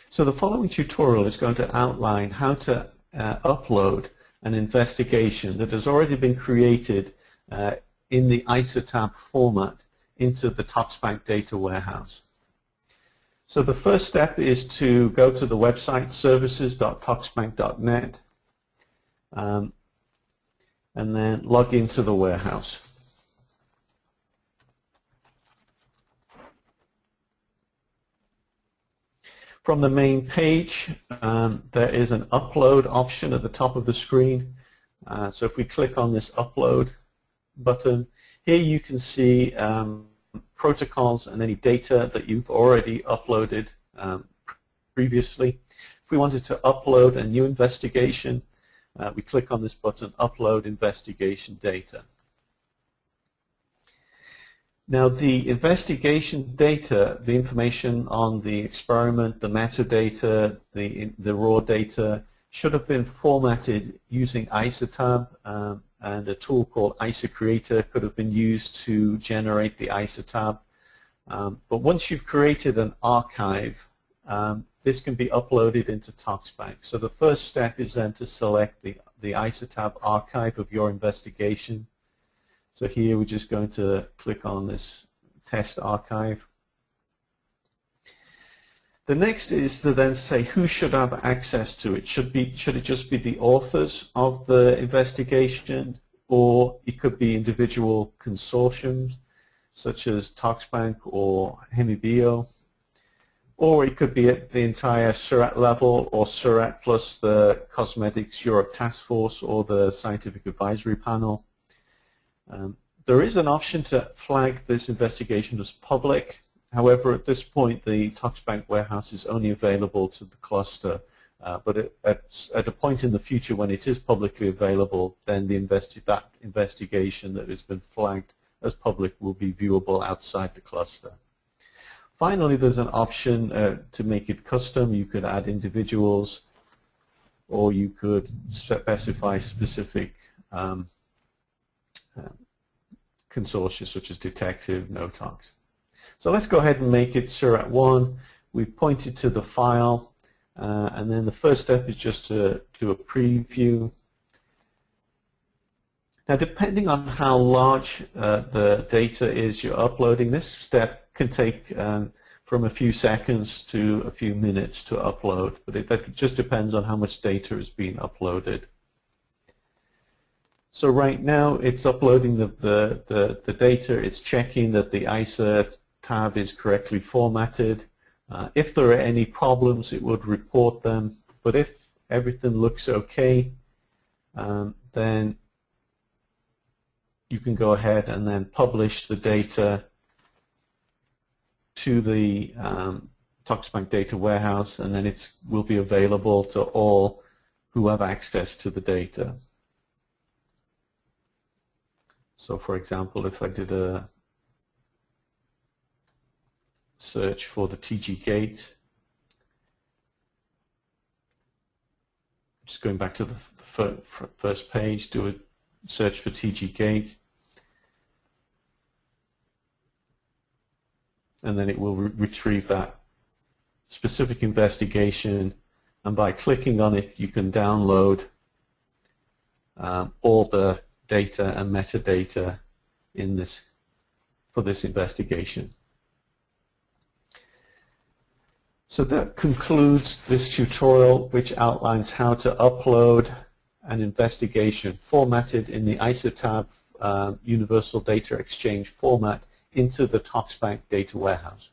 So the following tutorial is going to outline how to upload an investigation that has already been created in the ISATAB format into the TOXBANK data warehouse. So the first step is to go to the website services.toxbank.net and then log into the warehouse. From the main page, there is an upload option at the top of the screen. So if we click on this upload button, here you can see protocols and any data that you've already uploaded previously. If we wanted to upload a new investigation, we click on this button, Upload Investigation Data. Now the investigation data, the information on the experiment, the metadata, the raw data, should have been formatted using ISATAB, and a tool called ISACreator could have been used to generate the ISATAB. But once you've created an archive, this can be uploaded into TOXBANK. So the first step is then to select the ISATAB archive of your investigation. So here we're just going to click on this test archive. The next is to then say who should have access to it. Should it just be the authors of the investigation, or it could be individual consortiums such as TOXBANK or Hemibio, or it could be at the entire SURAT level, or SURAT plus the Cosmetics Europe Task Force or the Scientific Advisory Panel. There is an option to flag this investigation as public. However, at this point, the TOXBANK warehouse is only available to the cluster. But at a point in the future when it is publicly available, then that investigation that has been flagged as public will be viewable outside the cluster. Finally, there's an option to make it custom. You could add individuals, or you could specify specific consortia such as detective, NOTOX. So let's go ahead and make it SURAT 1. We've pointed to the file, and then the first step is just to do a preview. Now, depending on how large the data is you're uploading, this step can take from a few seconds to a few minutes to upload, but that just depends on how much data is being uploaded. So right now it's uploading the data, it's checking that the ISATAB is correctly formatted. If there are any problems, it would report them, but if everything looks okay, then you can go ahead and then publish the data to the TOXBANK data warehouse, and then it will be available to all who have access to the data. So for example, if I did a search for the TG gate, just going back to the first page, do a search for TG gate, and then it will retrieve that specific investigation, and by clicking on it you can download all the data and metadata for this investigation. So that concludes this tutorial, which outlines how to upload an investigation formatted in the ISATAB Universal Data Exchange format into the TOXBANK data warehouse.